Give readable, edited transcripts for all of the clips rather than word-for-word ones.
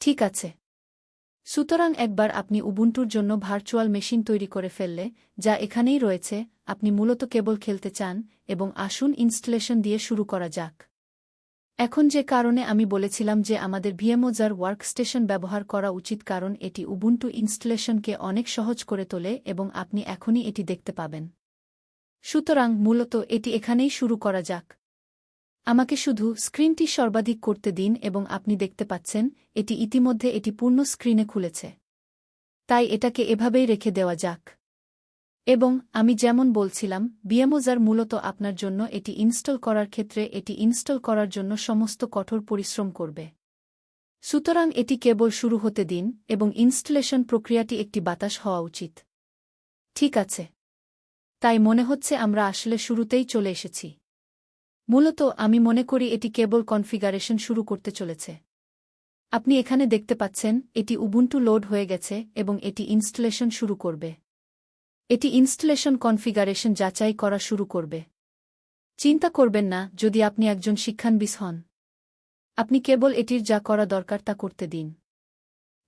ঠিক আছে। সুতরাং একবার আপনি উবুন্টুর জন্য ভার্চুয়াল মেশিন তৈরি করে ফেললে, যা এখানেই রয়েছে, আপনি মূলত কেবল খেলতে চান, এবং আসুন ইনস্টলেশন দিয়ে শুরু করা যাক। এখন যে কারণে আমি বলেছিলাম যে আমাদের ভিএমওজার ওয়ার্কস্টেশন ব্যবহার করা উচিত, কারণ এটি উবুন্টু ইনস্টলেশনকে অনেক সহজ করে তোলে এবং আপনি এখনই এটি দেখতে পাবেন। সুতরাং মূলত এটি এখানেই শুরু করা যাক। আমাকে শুধু স্ক্রিনটি সর্বাধিক করতে দিন এবং আপনি দেখতে পাচ্ছেন এটি ইতিমধ্যে এটি পূর্ণ স্ক্রিনে খুলেছে। তাই এটাকে এভাবেই রেখে দেওয়া যাক। এবং আমি যেমন বলছিলাম, ভিএমওজার মূলত আপনার জন্য এটি ইনস্টল করার ক্ষেত্রে এটি ইনস্টল করার জন্য সমস্ত কঠোর পরিশ্রম করবে। সুতরাং এটি কেবল শুরু হতে দিন এবং ইনস্টলেশন প্রক্রিয়াটি একটি বাতাস হওয়া উচিত। ঠিক আছে। তাই মনে হচ্ছে আমরা আসলে শুরুতেই চলে এসেছি। মূলত আমি মনে করি এটি কেবল কনফিগারেশন শুরু করতে চলেছে। আপনি এখানে দেখতে পাচ্ছেন এটি উবুন্টু লোড হয়ে গেছে এবং এটি ইনস্টলেশন শুরু করবে। এটি ইনস্টলেশন কনফিগারেশন যাচাই করা শুরু করবে। চিন্তা করবেন না যদি আপনি একজন শিক্ষানবিশ হন। আপনি কেবল এটির যা করা দরকার তা করতে দিন।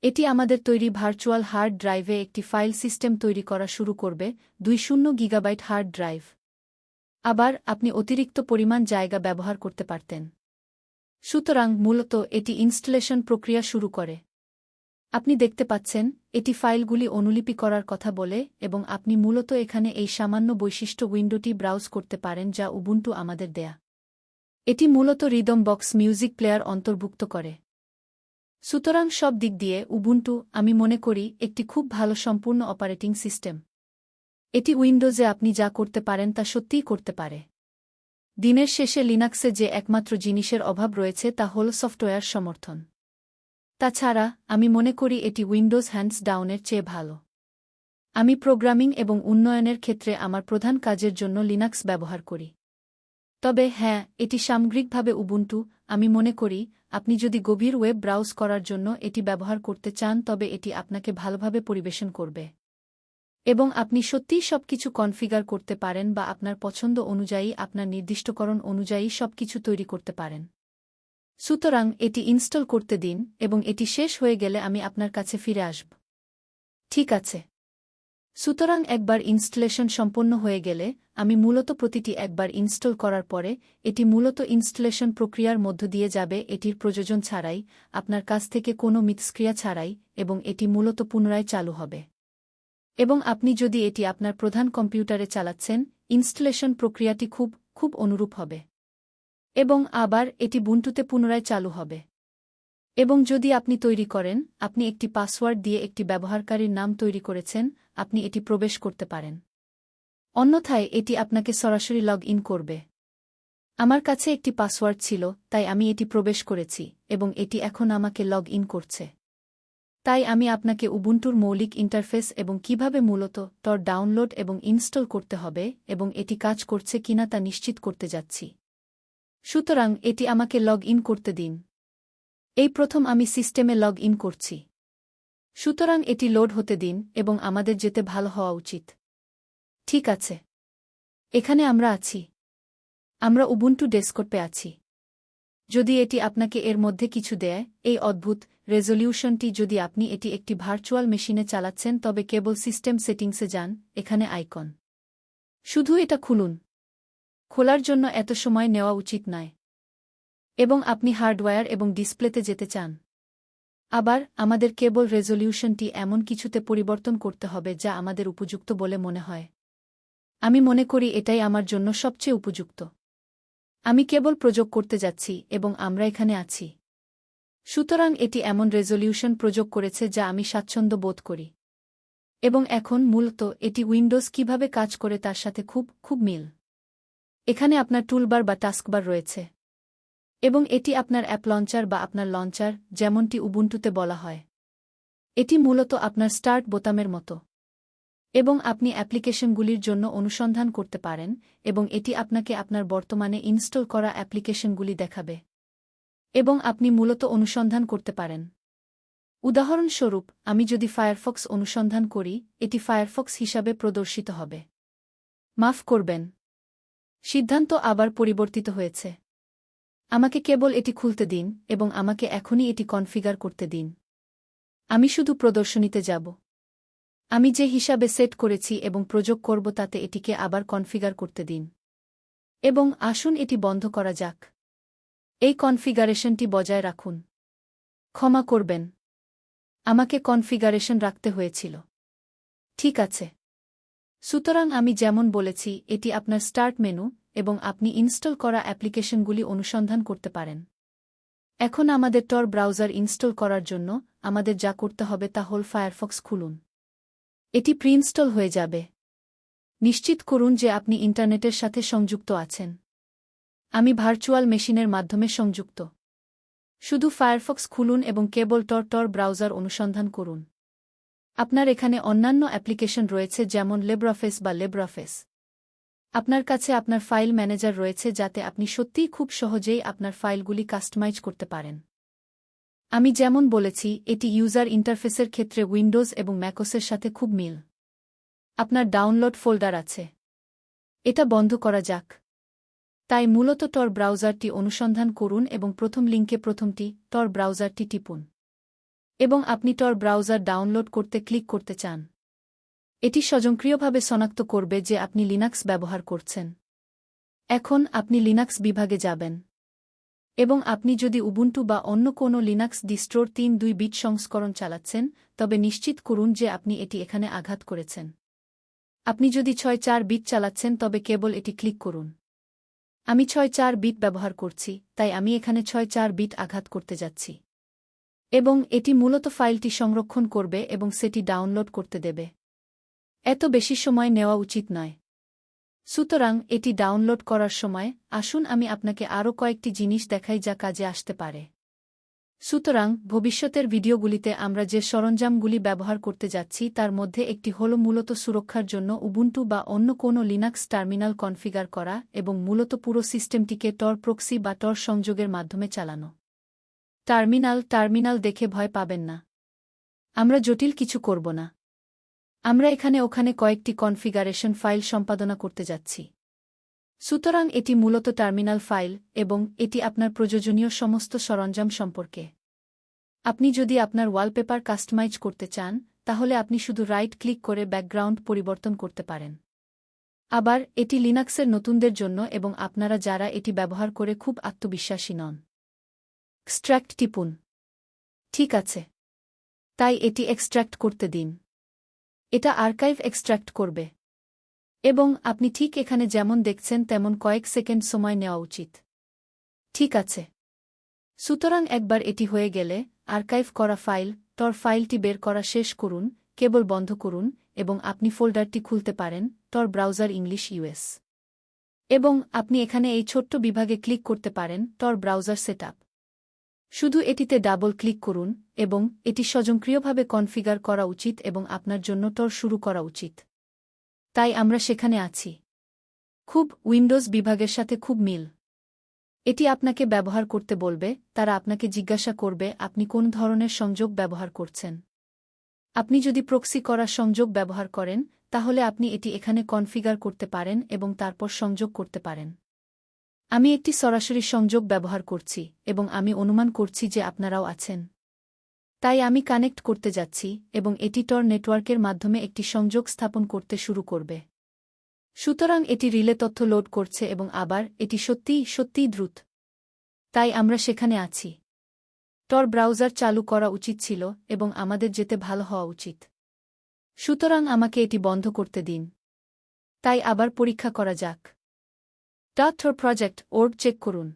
এটি আমাদের তৈরি ভার্চুয়াল হার্ড ড্রাইভে একটি ফাইল সিস্টেম তৈরি করা শুরু করবে, 20 গিগাবাইট হার্ড ড্রাইভ। আবার আপনি অতিরিক্ত পরিমাণ জায়গা ব্যবহার করতে পারতেন। সুতরাং মূলত এটি ইনস্টলেশন প্রক্রিয়া শুরু করে। আপনি দেখতে পাচ্ছেন এটি ফাইলগুলি অনুলিপি করার কথা বলে এবং আপনি মূলত এখানে এই সামান্য বৈশিষ্ট্য উইন্ডোটি ব্রাউজ করতে পারেন যা উবুন্টু আমাদের দেয়া। এটি মূলত রিদম বক্স মিউজিক প্লেয়ার অন্তর্ভুক্ত করে। সুতরাং সব দিক দিয়ে উবুন্টু, আমি মনে করি, একটি খুব ভালো সম্পূর্ণ অপারেটিং সিস্টেম। এটি উইন্ডোজে আপনি যা করতে পারেন তা সত্যিই করতে পারে। দিনের শেষে লিনাক্সে যে একমাত্র জিনিসের অভাব রয়েছে তা হল সফটওয়্যার সমর্থন। তাছাড়া আমি মনে করি এটি উইন্ডোজ হ্যান্ডস ডাউনের চেয়ে ভালো। আমি প্রোগ্রামিং এবং উন্নয়নের ক্ষেত্রে আমার প্রধান কাজের জন্য লিনাক্স ব্যবহার করি। তবে হ্যাঁ, এটি সামগ্রিকভাবে উবুন্টু, আমি মনে করি, আপনি যদি গভীর ওয়েব ব্রাউজ করার জন্য এটি ব্যবহার করতে চান তবে এটি আপনাকে ভালোভাবে পরিবেশন করবে। এবং আপনি সত্যিই সবকিছু কনফিগার করতে পারেন বা আপনার পছন্দ অনুযায়ী আপনার নির্দিষ্টকরণ অনুযায়ী সবকিছু তৈরি করতে পারেন। সুতরাং এটি ইনস্টল করতে দিন এবং এটি শেষ হয়ে গেলে আমি আপনার কাছে ফিরে আসব। ঠিক আছে। সুতরাং একবার ইনস্টলেশন সম্পন্ন হয়ে গেলে, আমি মূলত প্রতিটি একবার ইনস্টল করার পরে, এটি মূলত ইনস্টলেশন প্রক্রিয়ার মধ্য দিয়ে যাবে এটির প্রয়োজন ছাড়াই, আপনার কাছ থেকে কোনো মিথস্ক্রিয়া ছাড়াই, এবং এটি মূলত পুনরায় চালু হবে। এবং আপনি যদি এটি আপনার প্রধান কম্পিউটারে চালাচ্ছেন, ইনস্টলেশন প্রক্রিয়াটি খুব খুব অনুরূপ হবে। এবং আবার এটি বুন্টুতে পুনরায় চালু হবে। এবং যদি আপনি তৈরি করেন, আপনি একটি পাসওয়ার্ড দিয়ে একটি ব্যবহারকারীর নাম তৈরি করেছেন, আপনি এটি প্রবেশ করতে পারেন। অন্যথায় এটি আপনাকে সরাসরি লগ ইন করবে। আমার কাছে একটি পাসওয়ার্ড ছিল, তাই আমি এটি প্রবেশ করেছি, এবং এটি এখন আমাকে লগ ইন করছে। তাই আমি আপনাকে উবুন্টুর মৌলিক ইন্টারফেস এবং কিভাবে মূলত টর ডাউনলোড এবং ইনস্টল করতে হবে এবং এটি কাজ করছে কিনা তা নিশ্চিত করতে যাচ্ছি। সুতরাং এটি আমাকে লগ ইন করতে দিন। এই প্রথম আমি সিস্টেমে লগ ইন করছি। সুতরাং এটি লোড হতে দিন এবং আমাদের যেতে ভালো হওয়া উচিত। ঠিক আছে। এখানে আমরা আছি। আমরা উবুন্টু ডেস্কটপে আছি। যদি এটি আপনাকে এর মধ্যে কিছু দেয়, এই অদ্ভুত রেজলিউশনটি, যদি আপনি এটি একটি ভার্চুয়াল মেশিনে চালাচ্ছেন তবে কেবল সিস্টেম সেটিংসে যান, এখানে আইকন। শুধু এটা খুলুন। খোলার জন্য এত সময় নেওয়া উচিত নয়। এবং আপনি হার্ডওয়্যার এবং ডিসপ্লেতে যেতে চান। আবার আমাদের কেবল রেজলিউশনটি এমন কিছুতে পরিবর্তন করতে হবে যা আমাদের উপযুক্ত বলে মনে হয়। আমি মনে করি এটাই আমার জন্য সবচেয়ে উপযুক্ত। আমি কেবল প্রযোগ করতে যাচ্ছি এবং আমরা এখানে আছি। সুতরাং এটি এমন রেজলিউশন প্রযোগ করেছে যা আমি স্বাচ্ছন্দ্য বোধ করি। এবং এখন মূলত এটি উইন্ডোজ কিভাবে কাজ করে তার সাথে খুব খুব মিল। এখানে আপনার টুলবার বা টাস্কবার রয়েছে। এবং এটি আপনার অ্যাপ লঞ্চার বা আপনার লঞ্চার, যেমনটি উবুন্টুতে বলা হয়। এটি মূলত আপনার স্টার্ট বোতামের মতো। এবং আপনি অ্যাপ্লিকেশনগুলির জন্য অনুসন্ধান করতে পারেন এবং এটি আপনাকে আপনার বর্তমানে ইনস্টল করা অ্যাপ্লিকেশনগুলি দেখাবে। এবং আপনি মূলত অনুসন্ধান করতে পারেন। উদাহরণস্বরূপ, আমি যদি ফায়ারফক্স অনুসন্ধান করি, এটি ফায়ারফক্স হিসাবে প্রদর্শিত হবে। মাফ করবেন। সিদ্ধান্ত আবার পরিবর্তিত হয়েছে। আমাকে কেবল এটি খুলতে দিন এবং আমাকে এখনই এটি কনফিগার করতে দিন। আমি শুধু প্রদর্শনীতে যাব। আমি যে হিসাবে সেট করেছি এবং প্রয়োগ করব তাতে এটিকে আবার কনফিগার করতে দিন। এবং আসুন এটি বন্ধ করা যাক। এই কনফিগারেশনটি বজায় রাখুন। ক্ষমা করবেন, আমাকে কনফিগারেশন রাখতে হয়েছিল। ঠিক আছে। সুতরাং আমি যেমন বলেছি, এটি আপনার স্টার্ট মেনু এবং আপনি ইনস্টল করা অ্যাপ্লিকেশনগুলি অনুসন্ধান করতে পারেন। এখন আমাদের টর ব্রাউজার ইনস্টল করার জন্য আমাদের যা করতে হবে তা হল ফায়ারফক্স খুলুন। এটি প্রিইনস্টল হয়ে যাবে। নিশ্চিত করুন যে আপনি ইন্টারনেটের সাথে সংযুক্ত আছেন। আমি ভার্চুয়াল মেশিনের মাধ্যমে সংযুক্ত। শুধু ফায়ারফক্স খুলুন এবং কেবল টর ব্রাউজার অনুসন্ধান করুন। আপনার এখানে অন্যান্য অ্যাপ্লিকেশন রয়েছে যেমন লিব্রিঅফিস বা লিব্রিঅফিস। আপনার কাছে আপনার ফাইল ম্যানেজার রয়েছে যাতে আপনি সত্যিই খুব সহজেই আপনার ফাইলগুলি কাস্টমাইজ করতে পারেন। আমি যেমন বলেছি, এটি ইউজার ইন্টারফেসের ক্ষেত্রে উইন্ডোজ এবং ম্যাকওএসের সাথে খুব মিল। আপনার ডাউনলোড ফোল্ডার আছে। এটা বন্ধ করা যাক। তাই মূলত টর ব্রাউজারটি অনুসন্ধান করুন এবং প্রথম লিঙ্কে প্রথমটি টর ব্রাউজারটি টিপুন। এবং আপনি টর ব্রাউজার ডাউনলোড করতে ক্লিক করতে চান। এটি স্বয়ংক্রিয়ভাবে শনাক্ত করবে যে আপনি লিনাক্স ব্যবহার করছেন। এখন আপনি লিনাক্স বিভাগে যাবেন। এবং আপনি যদি উবুন্টু বা অন্য কোনো লিনাক্স ডিস্ট্রোর 3.2 বিট সংস্করণ চালাচ্ছেন, তবে নিশ্চিত করুন যে আপনি এটি এখানে আঘাত করেছেন। আপনি যদি 6.4 বিট চালাচ্ছেন তবে কেবল এটি ক্লিক করুন। আমি 6.4 বিট ব্যবহার করছি, তাই আমি এখানে 6.4 বিট আঘাত করতে যাচ্ছি। এবং এটি মূলত ফাইলটি সংরক্ষণ করবে এবং সেটি ডাউনলোড করতে দেবে। এত বেশি সময় নেওয়া উচিত নয়। সুতরাং এটি ডাউনলোড করার সময় আসুন আমি আপনাকে আরও কয়েকটি জিনিস দেখাই যা কাজে আসতে পারে। সুতরাং ভবিষ্যতের ভিডিওগুলিতে আমরা যে সরঞ্জামগুলি ব্যবহার করতে যাচ্ছি তার মধ্যে একটি হল মূলত সুরক্ষার জন্য উবুন্টু বা অন্য কোনো লিনাক্স টার্মিনাল কনফিগার করা এবং মূলত পুরো সিস্টেমটিকে টর প্রক্সি বা টর সংযোগের মাধ্যমে চালানো। টার্মিনাল দেখে ভয় পাবেন না। আমরা জটিল কিছু করব না। আমরা এখানে ওখানে কয়েকটি কনফিগারেশন ফাইল সম্পাদনা করতে যাচ্ছি। সুতরাং এটি মূলত টার্মিনাল ফাইল এবং এটি আপনার প্রয়োজনীয় সমস্ত সরঞ্জাম সম্পর্কে। আপনি যদি আপনার ওয়ালপেপার কাস্টমাইজ করতে চান, তাহলে আপনি শুধু রাইট ক্লিক করে ব্যাকগ্রাউন্ড পরিবর্তন করতে পারেন। আবার এটি লিনাক্সের নতুনদের জন্য এবং আপনারা যারা এটি ব্যবহার করে খুব আত্মবিশ্বাসী নন। এক্সট্র্যাক্ট টিপুন। ঠিক আছে। তাই এটি এক্সট্র্যাক্ট করতে দিন। এটা আর্কাইভ এক্সট্র্যাক্ট করবে। এবং আপনি ঠিক এখানে যেমন দেখছেন তেমন কয়েক সেকেন্ড সময় নেওয়া উচিত। ঠিক আছে। সুতরাং একবার এটি হয়ে গেলে আর্কাইভ করা ফাইল টর ফাইলটি বের করা শেষ করুন, কেবল বন্ধ করুন এবং আপনি ফোল্ডারটি খুলতে পারেন টর ব্রাউজার ইংলিশ ইউএস। এবং আপনি এখানে এই ছোট্ট বিভাগে ক্লিক করতে পারেন টর ব্রাউজার সেটআপ। শুধু এটিতে ডাবল ক্লিক করুন এবং এটি স্বয়ংক্রিয়ভাবে কনফিগার করা উচিত এবং আপনার জন্য টর শুরু করা উচিত। তাই আমরা সেখানে আছি। খুব উইন্ডোজ বিভাগের সাথে খুব মিল। এটি আপনাকে ব্যবহার করতে বলবে, তারা আপনাকে জিজ্ঞাসা করবে আপনি কোন ধরনের সংযোগ ব্যবহার করছেন। আপনি যদি প্রক্সি করা সংযোগ ব্যবহার করেন, তাহলে আপনি এটি এখানে কনফিগার করতে পারেন এবং তারপর সংযোগ করতে পারেন। আমি একটি সরাসরি সংযোগ ব্যবহার করছি এবং আমি অনুমান করছি যে আপনারাও আছেন। তাই আমি কানেক্ট করতে যাচ্ছি এবং এটি টর নেটওয়ার্কের মাধ্যমে একটি সংযোগ স্থাপন করতে শুরু করবে। সুতরাং এটি রিলে তথ্য লোড করছে এবং আবার এটি সত্যিই দ্রুত। তাই আমরা সেখানে আছি। টর ব্রাউজার চালু করা উচিত ছিল এবং আমাদের যেতে ভালো হওয়া উচিত। সুতরাং আমাকে এটি বন্ধ করতে দিন। তাই আবার পরীক্ষা করা যাক। টর প্রজেক্ট চেক করুন।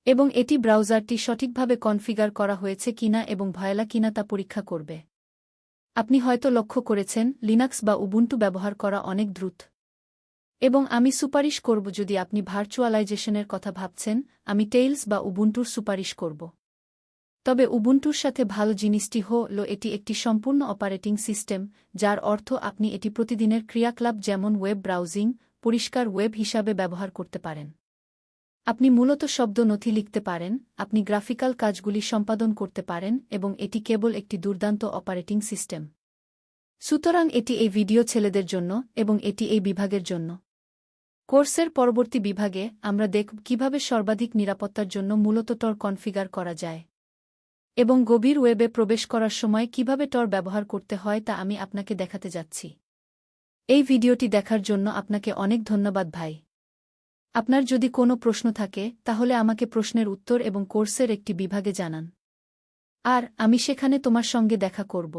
এবং এটি ব্রাউজারটি সঠিকভাবে কনফিগার করা হয়েছে কিনা এবং ভয়লা কিনা তা পরীক্ষা করবে। আপনি হয়তো লক্ষ্য করেছেন লিনাক্স বা উবুন্টু ব্যবহার করা অনেক দ্রুত। এবং আমি সুপারিশ করব যদি আপনি ভার্চুয়ালাইজেশনের কথা ভাবছেন, আমি টেইলস বা উবুন্টুর সুপারিশ করব। তবে উবুন্টুর সাথে ভালো জিনিসটি হল এটি একটি সম্পূর্ণ অপারেটিং সিস্টেম, যার অর্থ আপনি এটি প্রতিদিনের ক্রিয়াকলাপ যেমন ওয়েব ব্রাউজিং, পরিষ্কার ওয়েব হিসাবে ব্যবহার করতে পারেন। আপনি মূলত শব্দ নথি লিখতে পারেন, আপনি গ্রাফিক্যাল কাজগুলি সম্পাদন করতে পারেন এবং এটি কেবল একটি দুর্দান্ত অপারেটিং সিস্টেম। সুতরাং এটি এই ভিডিও ছেলেদের জন্য এবং এটি এই বিভাগের জন্য। কোর্সের পরবর্তী বিভাগে আমরা দেখব কিভাবে সর্বাধিক নিরাপত্তার জন্য মূলত টর কনফিগার করা যায়। এবং গভীর ওয়েবে প্রবেশ করার সময় কিভাবে টর ব্যবহার করতে হয় তা আমি আপনাকে দেখাতে যাচ্ছি। এই ভিডিওটি দেখার জন্য আপনাকে অনেক ধন্যবাদ ভাই। আপনার যদি কোনো প্রশ্ন থাকে তাহলে আমাকে প্রশ্নের উত্তর এবং কোর্সের একটি বিভাগে জানান। আর আমি সেখানে তোমার সঙ্গে দেখা করব।